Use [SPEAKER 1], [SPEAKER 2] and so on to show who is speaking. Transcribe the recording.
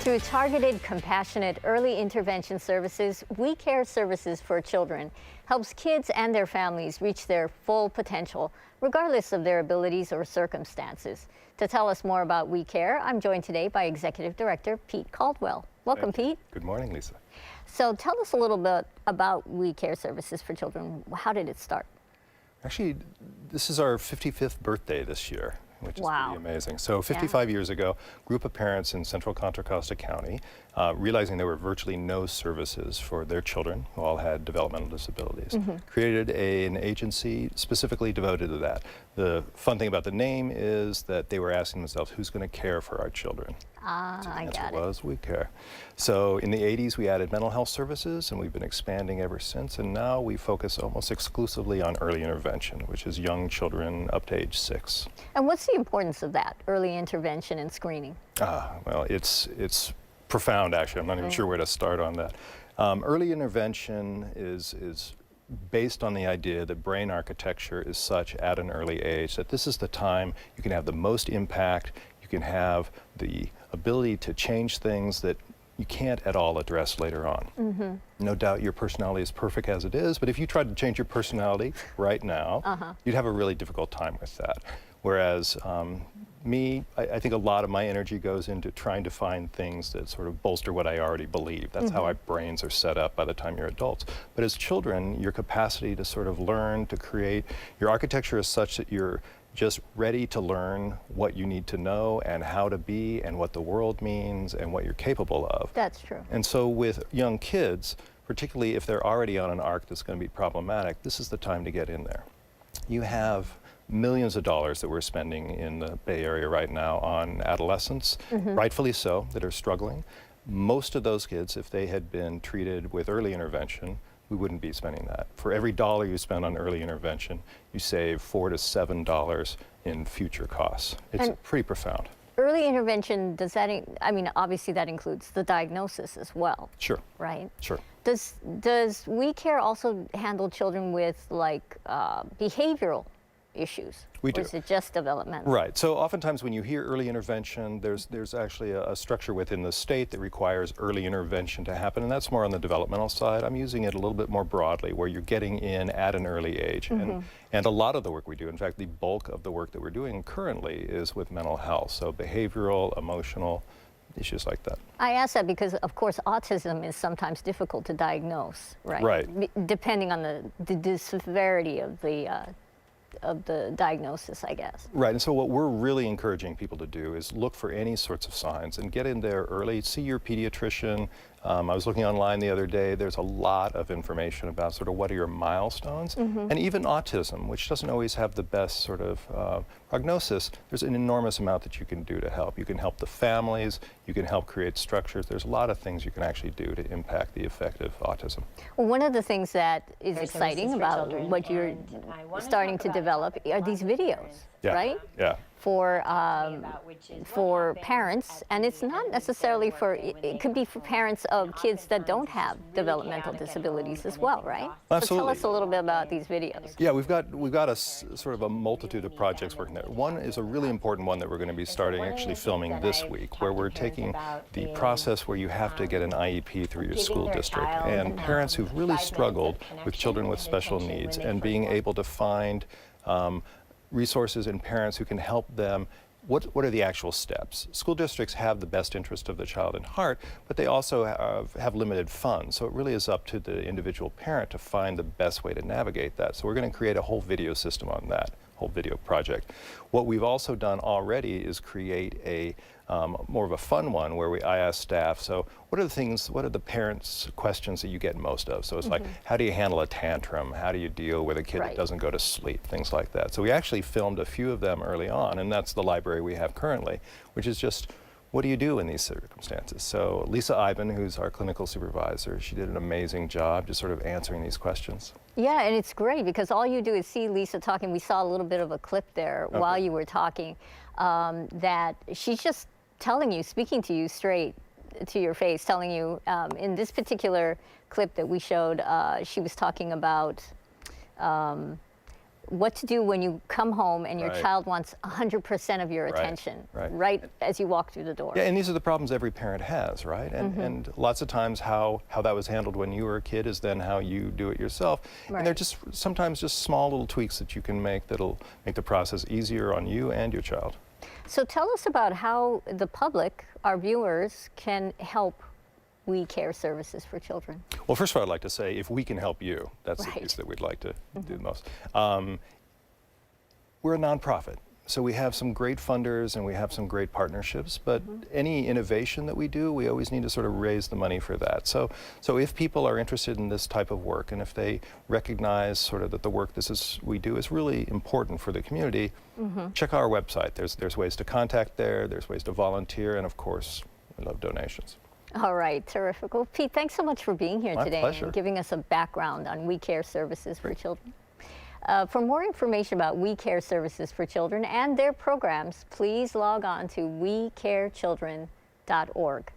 [SPEAKER 1] Through targeted, compassionate early intervention services, We Care Services for Children helps kids and their families reach their full potential, regardless of their abilities or circumstances. To tell us more about We Care, I'm joined today by Executive Director Pete Caldwell. Welcome, Pete.
[SPEAKER 2] Good morning, Lisa.
[SPEAKER 1] So tell us a little bit about We Care Services for Children. How did it start?
[SPEAKER 2] Actually, this is our 55th birthday this year, which is pretty amazing. So 55 years ago, a group of parents in central Contra Costa County, realizing there were virtually no services for their children who all had developmental disabilities, created an agency specifically devoted to that. The fun thing about the name is that they were asking themselves, who's going to care for our children? So the answer was We Care. So in the 80s, we added mental health services, and we've been expanding ever since. And now we focus almost exclusively on early intervention, which is young children up to age 6.
[SPEAKER 1] And what's the importance of that, early intervention and screening?
[SPEAKER 2] Well, it's profound, actually. I'm not even sure where to start on that. Early intervention is based on the idea that brain architecture is such at an early age that this is the time you can have the most impact, you can have the ability to change things that you can't at all address later on. No doubt your personality is perfect as it is, but if you tried to change your personality right now, you'd have a really difficult time with that. Whereas I think a lot of my energy goes into trying to find things that sort of bolster what I already believe. That's how our brains are set up by the time you're adults. But as children, your capacity to sort of learn, to create, your architecture is such that you're just ready to learn what you need to know and how to be and what the world means and what you're capable of.
[SPEAKER 1] That's true.
[SPEAKER 2] And so with young kids, particularly if they're already on an arc that's going to be problematic, this is the time to get in there. You have millions of dollars that we're spending in the Bay Area right now on adolescents, rightfully so, that are struggling. Most of those kids, if they had been treated with early intervention, we wouldn't be spending that. For every dollar you spend on early intervention, you save $4 to $7 in future costs. It's pretty profound.
[SPEAKER 1] Early intervention, does that, I mean, obviously that includes the diagnosis as well.
[SPEAKER 2] Sure.
[SPEAKER 1] Right?
[SPEAKER 2] Sure.
[SPEAKER 1] Does We Care also handle children with like behavioral issues?
[SPEAKER 2] We do.
[SPEAKER 1] Or is it just developmental?
[SPEAKER 2] Right. So oftentimes when you hear early intervention, there's actually a structure within the state that requires early intervention to happen, and that's more on the developmental side. I'm using it a little bit more broadly, where you're getting in at an early age. And a lot of the work we do, in fact, the bulk of the work that we're doing currently is with mental health, so behavioral, emotional, issues like that.
[SPEAKER 1] I ask that because, of course, autism is sometimes difficult to diagnose, right?
[SPEAKER 2] Right.
[SPEAKER 1] Depending on the severity of the diagnosis, I guess.
[SPEAKER 2] Right, and so what we're really encouraging people to do is look for any sorts of signs and get in there early. See your pediatrician. I was looking online the other day. There's a lot of information about sort of what are your milestones, and even autism, which doesn't always have the best sort of prognosis. There's an enormous amount that you can do to help. You can help the families. You can help create structures. There's a lot of things you can actually do to impact the effect of autism.
[SPEAKER 1] Well, one of the things that is exciting about what you're starting to develop are these videos, right?
[SPEAKER 2] Yeah.
[SPEAKER 1] For parents, and it's not necessarily for, it could be for parents of kids that don't have developmental disabilities as well, right?
[SPEAKER 2] Absolutely.
[SPEAKER 1] So tell us a little bit about these videos.
[SPEAKER 2] Yeah, we've got a sort of a multitude of projects working there. One is a really important one that we're going to be starting actually filming this week, where we're taking the process where you have to get an IEP through your school district, and parents who've really struggled with children with special needs, and being able to find resources and parents who can help them. What are the actual steps? School districts have the best interest of the child in heart, but they also have limited funds. So it really is up to the individual parent to find the best way to navigate that. So we're going to create a whole video system on that, whole video project. What we've also done already is create a more of a fun one where I ask staff, so what are the parents' questions that you get most of? So it's like, how do you handle a tantrum? How do you deal with a kid that doesn't go to sleep? Things like that. So we actually filmed a few of them early on, and that's the library we have currently, which is just, what do you do in these circumstances? So Lisa Ivan, who's our clinical supervisor, she did an amazing job just sort of answering these questions.
[SPEAKER 1] Yeah, and it's great because all you do is see Lisa talking. We saw a little bit of a clip there while you were talking, that she's just telling you, speaking to you straight to your face, telling you, in this particular clip that we showed, she was talking about what to do when you come home and your
[SPEAKER 2] Right.
[SPEAKER 1] child wants 100% of your
[SPEAKER 2] Right,
[SPEAKER 1] attention
[SPEAKER 2] right.
[SPEAKER 1] as you walk through the door.
[SPEAKER 2] Yeah, and these are the problems every parent has, right? And lots of times how that was handled when you were a kid is then how you do it yourself. And they're
[SPEAKER 1] Right.
[SPEAKER 2] just sometimes just small little tweaks that you can make that'll make the process easier on you and your child.
[SPEAKER 1] So tell us about how the public, our viewers, can help We Care Services for Children.
[SPEAKER 2] Well, first of all, I'd like to say if we can help you, that's the
[SPEAKER 1] Right.
[SPEAKER 2] piece that we'd like to do the most. We're a nonprofit, so we have some great funders and we have some great partnerships, but any innovation that we do, we always need to sort of raise the money for that. So if people are interested in this type of work and if they recognize sort of that the work we do is really important for the community, check our website. There's ways to contact there, there's ways to volunteer, and of course, we love donations.
[SPEAKER 1] All right, terrific. Well, Pete, thanks so much for being here
[SPEAKER 2] My
[SPEAKER 1] today
[SPEAKER 2] pleasure.
[SPEAKER 1] and giving us a background on We Care Services for Children. For more information about We Care Services for Children and their programs, please log on to wecarechildren.org.